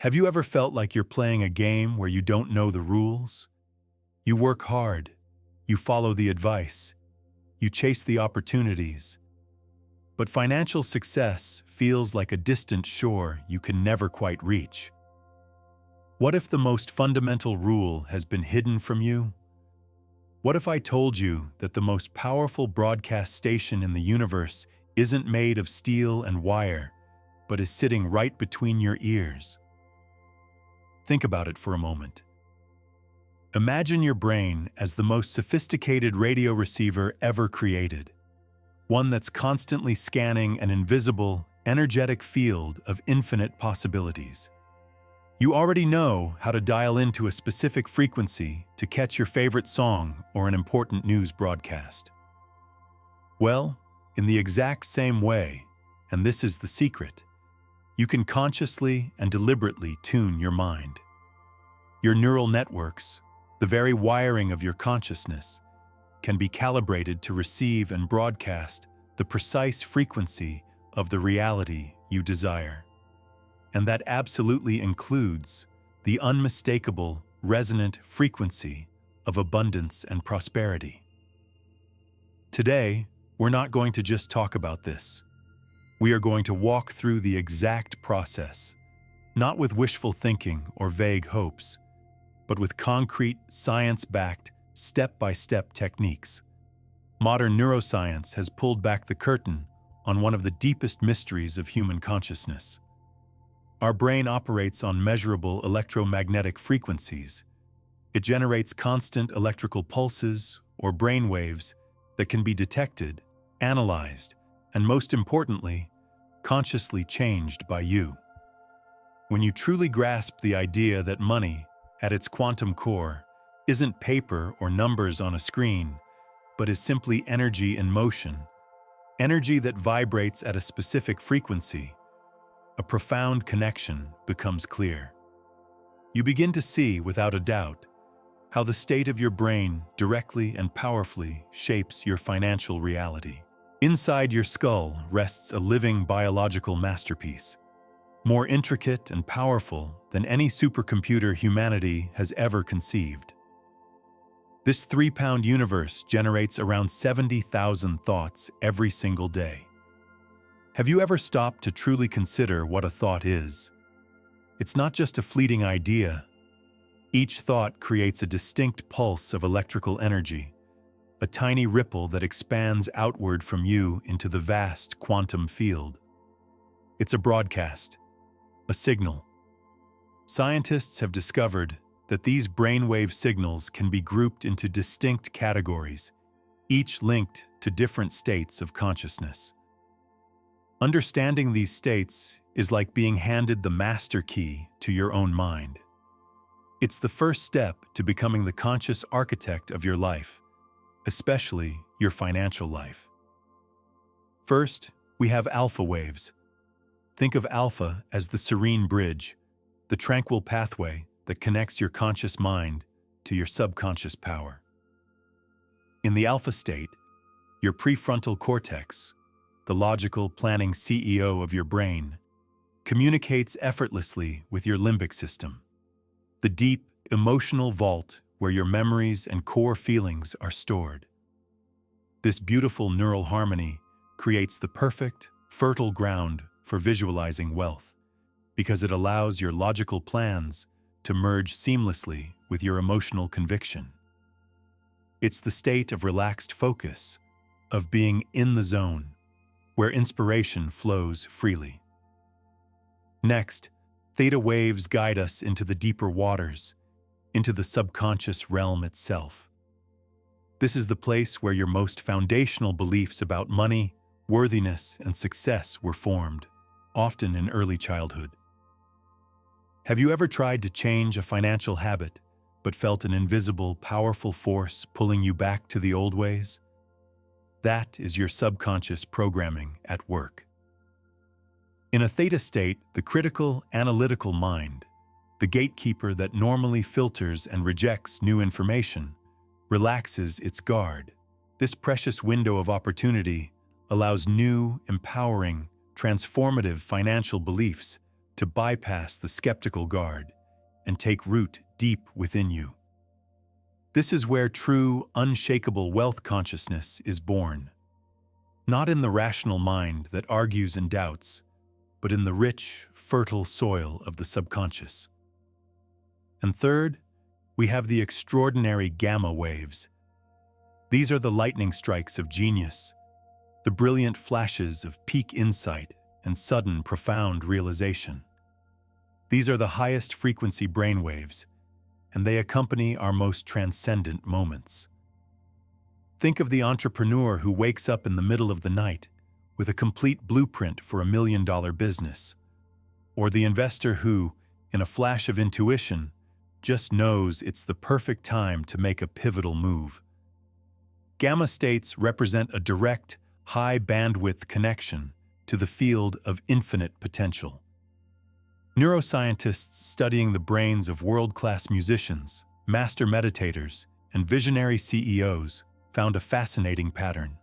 Have you ever felt like you're playing a game where you don't know the rules? You work hard, you follow the advice, you chase the opportunities. But financial success feels like a distant shore you can never quite reach. What if the most fundamental rule has been hidden from you? What if I told you that the most powerful broadcast station in the universe isn't made of steel and wire, but is sitting right between your ears? Think about it for a moment. Imagine your brain as the most sophisticated radio receiver ever created, one that's constantly scanning an invisible, energetic field of infinite possibilities. You already know how to dial into a specific frequency to catch your favorite song or an important news broadcast. Well, in the exact same way, and this is the secret, you can consciously and deliberately tune your mind. Your neural networks, the very wiring of your consciousness, can be calibrated to receive and broadcast the precise frequency of the reality you desire. And that absolutely includes the unmistakable, resonant frequency of abundance and prosperity. Today, we're not going to just talk about this. We are going to walk through the exact process, not with wishful thinking or vague hopes, but with concrete, science-backed, step-by-step techniques. Modern neuroscience has pulled back the curtain on one of the deepest mysteries of human consciousness. Our brain operates on measurable electromagnetic frequencies. It generates constant electrical pulses, or brainwaves, that can be detected, analyzed, and most importantly, consciously changed by you. When you truly grasp the idea that money, at its quantum core, isn't paper or numbers on a screen, but is simply energy in motion, energy that vibrates at a specific frequency, a profound connection becomes clear. You begin to see, without a doubt, how the state of your brain directly and powerfully shapes your financial reality. Inside your skull rests a living biological masterpiece, more intricate and powerful than any supercomputer humanity has ever conceived. This 3-pound universe generates around 70,000 thoughts every single day. Have you ever stopped to truly consider what a thought is? It's not just a fleeting idea. Each thought creates a distinct pulse of electrical energy, a tiny ripple that expands outward from you into the vast quantum field. It's a broadcast, a signal. Scientists have discovered that these brainwave signals can be grouped into distinct categories, each linked to different states of consciousness. Understanding these states is like being handed the master key to your own mind. It's the first step to becoming the conscious architect of your life, especially your financial life. First, we have alpha waves. Think of alpha as the serene bridge, the tranquil pathway that connects your conscious mind to your subconscious power. In the alpha state, your prefrontal cortex, the logical planning CEO of your brain, communicates effortlessly with your limbic system, the deep, emotional vault where your memories and core feelings are stored. This beautiful neural harmony creates the perfect, fertile ground for visualizing wealth, because it allows your logical plans to merge seamlessly with your emotional conviction. It's the state of relaxed focus, of being in the zone, where inspiration flows freely. Next, theta waves guide us into the deeper waters, into the subconscious realm itself. This is the place where your most foundational beliefs about money, worthiness, and success were formed, often in early childhood. Have you ever tried to change a financial habit, but felt an invisible, powerful force pulling you back to the old ways? That is your subconscious programming at work. In a theta state, the critical, analytical mind, the gatekeeper that normally filters and rejects new information, relaxes its guard. This precious window of opportunity allows new, empowering, transformative financial beliefs to bypass the skeptical guard and take root deep within you. This is where true, unshakable wealth consciousness is born. Not in the rational mind that argues and doubts, but in the rich, fertile soil of the subconscious. And third, we have the extraordinary gamma waves. These are the lightning strikes of genius, the brilliant flashes of peak insight and sudden, profound realization. These are the highest frequency brainwaves, and they accompany our most transcendent moments. Think of the entrepreneur who wakes up in the middle of the night with a complete blueprint for $1 million business, or the investor who, in a flash of intuition, just knows it's the perfect time to make a pivotal move. Gamma states represent a direct, high-bandwidth connection to the field of infinite potential. Neuroscientists studying the brains of world-class musicians, master meditators, and visionary CEOs found a fascinating pattern.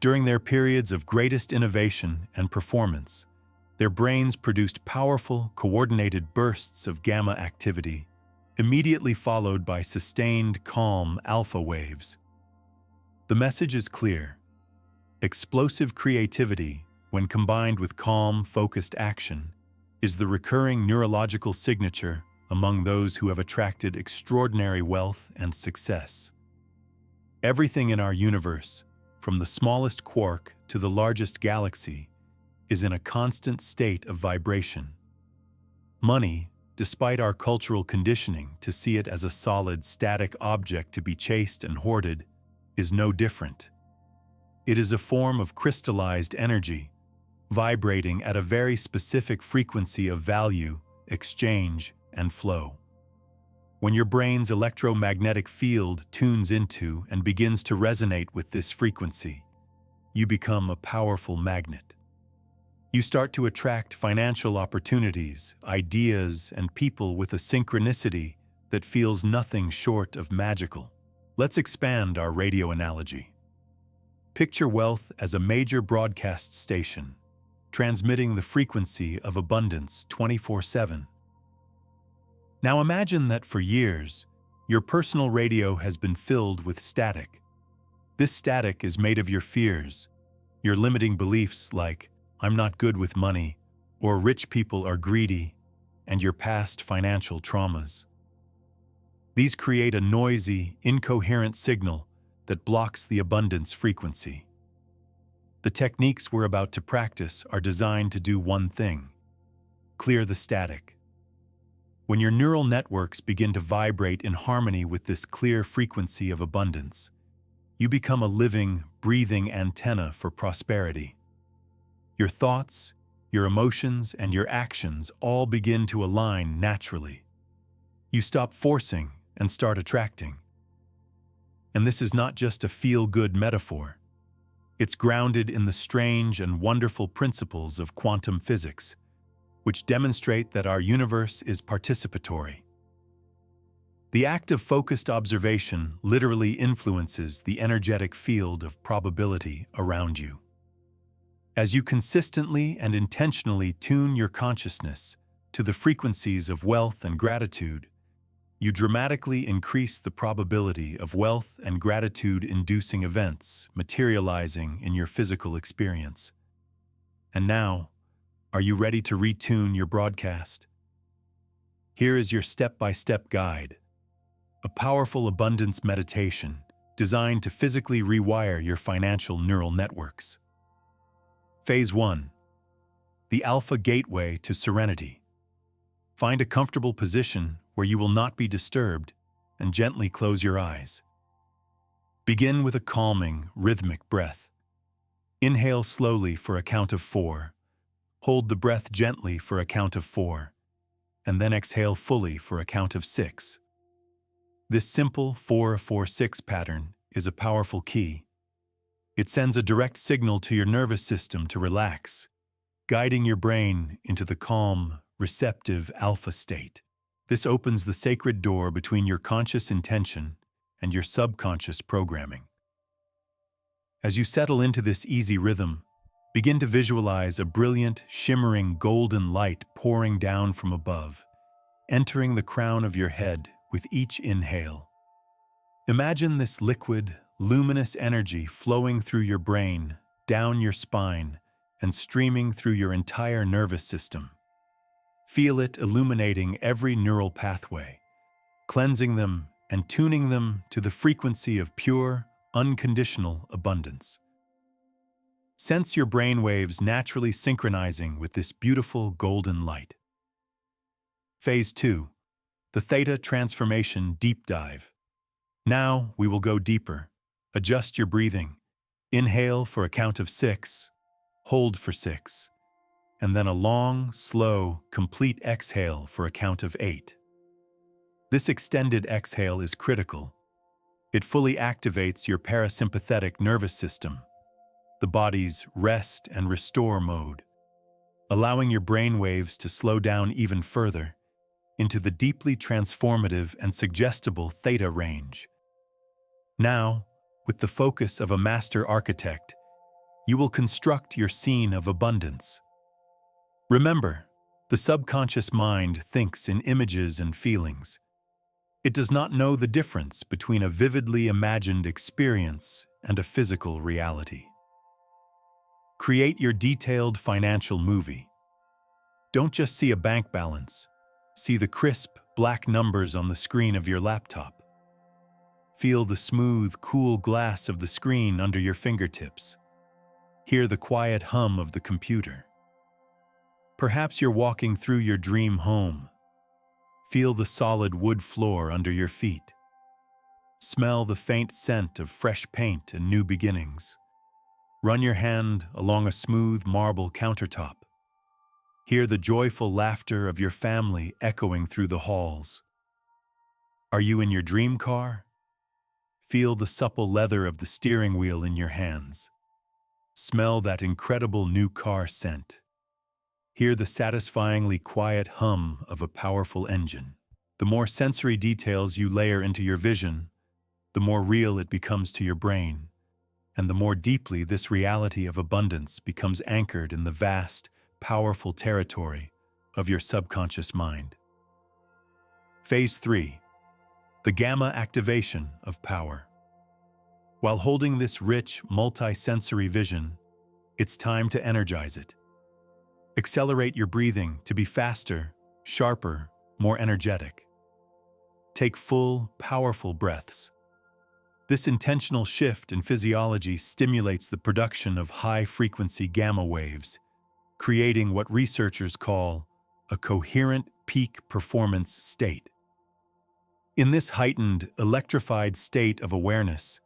During their periods of greatest innovation and performance, their brains produced powerful, coordinated bursts of gamma activity, immediately followed by sustained, calm alpha waves. The message is clear. Explosive creativity, when combined with calm, focused action, is the recurring neurological signature among those who have attracted extraordinary wealth and success. Everything in our universe, from the smallest quark to the largest galaxy, is in a constant state of vibration. Money, despite our cultural conditioning to see it as a solid, static object to be chased and hoarded, is no different. It is a form of crystallized energy, vibrating at a very specific frequency of value, exchange, and flow. When your brain's electromagnetic field tunes into and begins to resonate with this frequency, you become a powerful magnet. You start to attract financial opportunities, ideas, and people with a synchronicity that feels nothing short of magical. Let's expand our radio analogy. Picture wealth as a major broadcast station, transmitting the frequency of abundance 24/7. Now imagine that for years, your personal radio has been filled with static. This static is made of your fears, your limiting beliefs like, "I'm not good with money," or "rich people are greedy," and your past financial traumas. These create a noisy, incoherent signal that blocks the abundance frequency. The techniques we're about to practice are designed to do one thing: clear the static. When your neural networks begin to vibrate in harmony with this clear frequency of abundance, you become a living, breathing antenna for prosperity. Your thoughts, your emotions, and your actions all begin to align naturally. You stop forcing and start attracting. And this is not just a feel-good metaphor. It's grounded in the strange and wonderful principles of quantum physics, which demonstrate that our universe is participatory. The act of focused observation literally influences the energetic field of probability around you. As you consistently and intentionally tune your consciousness to the frequencies of wealth and gratitude, you dramatically increase the probability of wealth and gratitude-inducing events materializing in your physical experience. And now, are you ready to retune your broadcast? Here is your step-by-step guide, a powerful abundance meditation designed to physically rewire your financial neural networks. Phase 1. The Alpha Gateway to Serenity. Find a comfortable position where you will not be disturbed, and gently close your eyes. Begin with a calming, rhythmic breath. Inhale slowly for a count of 4. Hold the breath gently for a count of 4, and then exhale fully for a count of 6. This simple 4-4-6 pattern is a powerful key. It sends a direct signal to your nervous system to relax, guiding your brain into the calm, receptive alpha state. This opens the sacred door between your conscious intention and your subconscious programming. As you settle into this easy rhythm, Begin to visualize a brilliant, shimmering golden light pouring down from above, entering the crown of your head with each inhale. Imagine this liquid, luminous energy flowing through your brain, down your spine, and streaming through your entire nervous system. Feel it illuminating every neural pathway, cleansing them and tuning them to the frequency of pure, unconditional abundance. Sense your brainwaves naturally synchronizing with this beautiful golden light. Phase 2. The Theta Transformation Deep Dive. Now we will go deeper. Adjust your breathing. Inhale for a count of 6, hold for 6, and then a long, slow, complete exhale for a count of 8. This extended exhale is critical. It fully activates your parasympathetic nervous system, the body's rest and restore mode, allowing your brainwaves to slow down even further into the deeply transformative and suggestible theta range. Now, with the focus of a master architect, you will construct your scene of abundance. Remember, the subconscious mind thinks in images and feelings. It does not know the difference between a vividly imagined experience and a physical reality. Create your detailed financial movie. Don't just see a bank balance. See the crisp, black numbers on the screen of your laptop. Feel the smooth, cool glass of the screen under your fingertips. Hear the quiet hum of the computer. Perhaps you're walking through your dream home. Feel the solid wood floor under your feet. Smell the faint scent of fresh paint and new beginnings. Run your hand along a smooth marble countertop. Hear the joyful laughter of your family echoing through the halls. Are you in your dream car? Feel the supple leather of the steering wheel in your hands. Smell that incredible new car scent. Hear the satisfyingly quiet hum of a powerful engine. The more sensory details you layer into your vision, the more real it becomes to your brain, and the more deeply this reality of abundance becomes anchored in the vast, powerful territory of your subconscious mind. Phase 3. The gamma activation of power. While holding this rich, multi-sensory vision, it's time to energize it. Accelerate your breathing to be faster, sharper, more energetic. Take full, powerful breaths. This intentional shift in physiology stimulates the production of high-frequency gamma waves, creating what researchers call a coherent peak performance state. In this heightened, electrified state of awareness,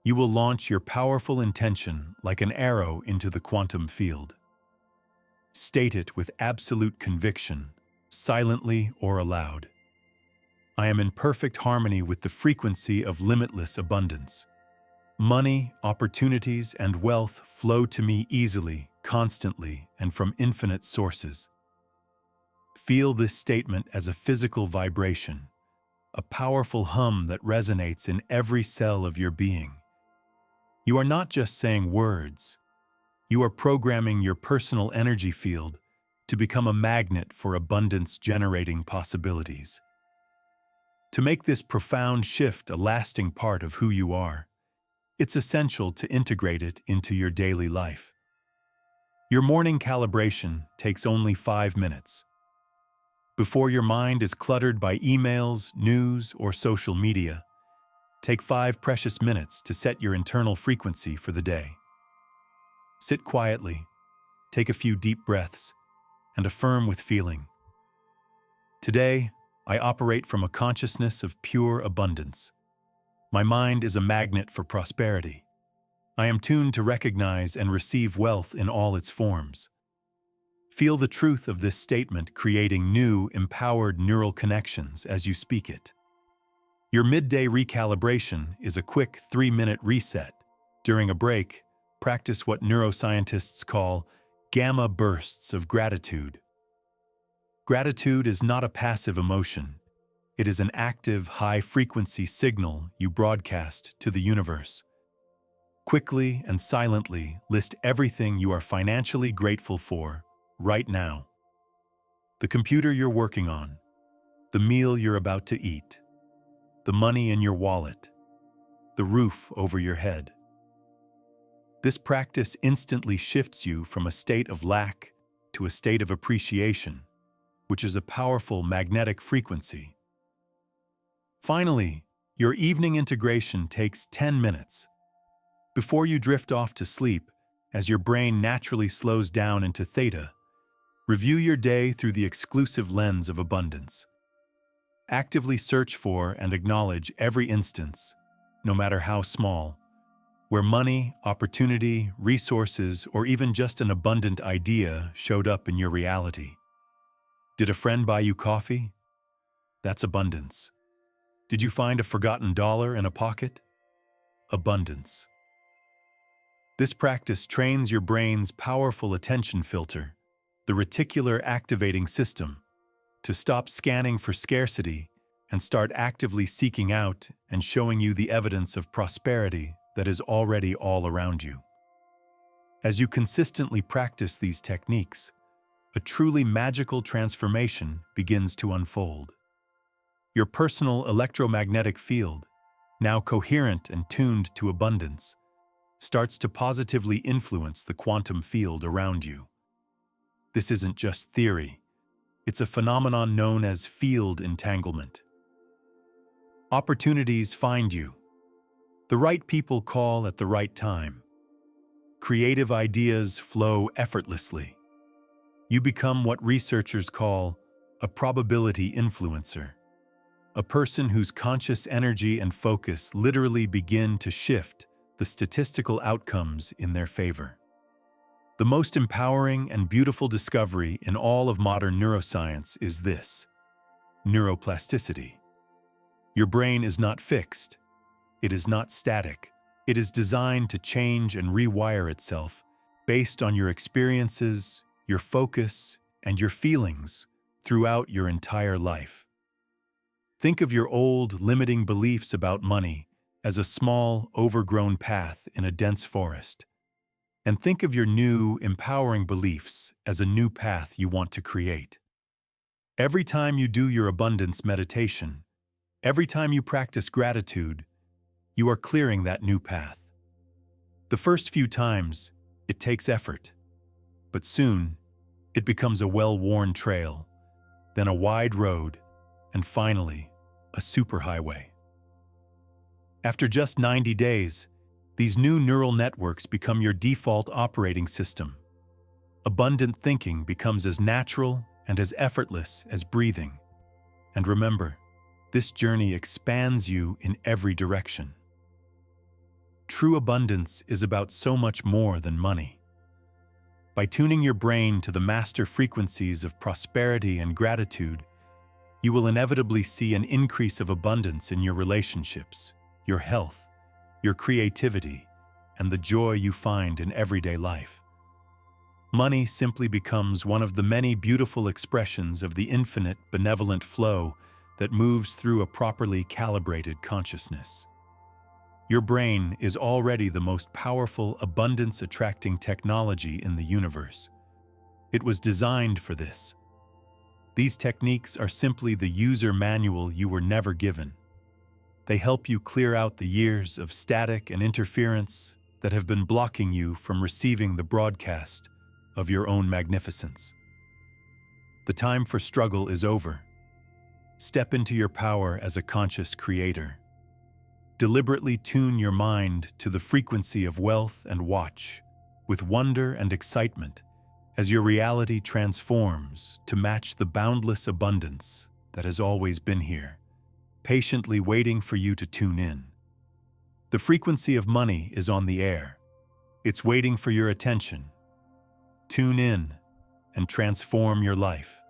you will launch your powerful intention like an arrow into the quantum field. State it with absolute conviction, silently or aloud. I am in perfect harmony with the frequency of limitless abundance. Money, opportunities, and wealth flow to me easily, constantly, and from infinite sources. Feel this statement as a physical vibration, a powerful hum that resonates in every cell of your being. You are not just saying words. You are programming your personal energy field to become a magnet for abundance-generating possibilities. To make this profound shift a lasting part of who you are, it's essential to integrate it into your daily life. Your morning calibration takes only 5 minutes. Before your mind is cluttered by emails, news, or social media, take 5 precious minutes to set your internal frequency for the day. Sit quietly, take a few deep breaths, and affirm with feeling. Today, I operate from a consciousness of pure abundance. My mind is a magnet for prosperity. I am tuned to recognize and receive wealth in all its forms. Feel the truth of this statement creating new, empowered neural connections as you speak it. Your midday recalibration is a quick 3-minute reset. During a break, practice what neuroscientists call gamma bursts of gratitude. Gratitude is not a passive emotion. It is an active, high-frequency signal you broadcast to the universe. Quickly and silently list everything you are financially grateful for right now. The computer you're working on, the meal you're about to eat, the money in your wallet, the roof over your head. This practice instantly shifts you from a state of lack to a state of appreciation, which is a powerful magnetic frequency. Finally, your evening integration takes 10 minutes. Before you drift off to sleep, as your brain naturally slows down into Theta, review your day through the exclusive lens of abundance. Actively search for and acknowledge every instance, no matter how small, where money, opportunity, resources, or even just an abundant idea showed up in your reality. Did a friend buy you coffee? That's abundance. Did you find a forgotten dollar in a pocket? Abundance. This practice trains your brain's powerful attention filter, the reticular activating system, to stop scanning for scarcity and start actively seeking out and showing you the evidence of prosperity that is already all around you. As you consistently practice these techniques, a truly magical transformation begins to unfold. Your personal electromagnetic field, now coherent and tuned to abundance, starts to positively influence the quantum field around you. This isn't just theory. It's a phenomenon known as field entanglement. Opportunities find you. The right people call at the right time. Creative ideas flow effortlessly. You become what researchers call a probability influencer, a person whose conscious energy and focus literally begin to shift the statistical outcomes in their favor. The most empowering and beautiful discovery in all of modern neuroscience is this: neuroplasticity. Your brain is not fixed. It is not static. It is designed to change and rewire itself based on your experiences, your focus, and your feelings throughout your entire life. Think of your old, limiting beliefs about money as a small, overgrown path in a dense forest. And think of your new, empowering beliefs as a new path you want to create. Every time you do your abundance meditation, every time you practice gratitude, you are clearing that new path. The first few times, it takes effort, but soon, it becomes a well-worn trail, then a wide road, and finally, a superhighway. After just 90 days, these new neural networks become your default operating system. Abundant thinking becomes as natural and as effortless as breathing. And remember, this journey expands you in every direction. True abundance is about so much more than money. By tuning your brain to the master frequencies of prosperity and gratitude, you will inevitably see an increase of abundance in your relationships, your health, your creativity, and the joy you find in everyday life. Money simply becomes one of the many beautiful expressions of the infinite benevolent flow that moves through a properly calibrated consciousness. Your brain is already the most powerful abundance-attracting technology in the universe. It was designed for this. These techniques are simply the user manual you were never given. They help you clear out the years of static and interference that have been blocking you from receiving the broadcast of your own magnificence. The time for struggle is over. Step into your power as a conscious creator. Deliberately tune your mind to the frequency of wealth and watch, with wonder and excitement, as your reality transforms to match the boundless abundance that has always been here, patiently waiting for you to tune in. The frequency of money is on the air. It's waiting for your attention. Tune in and transform your life.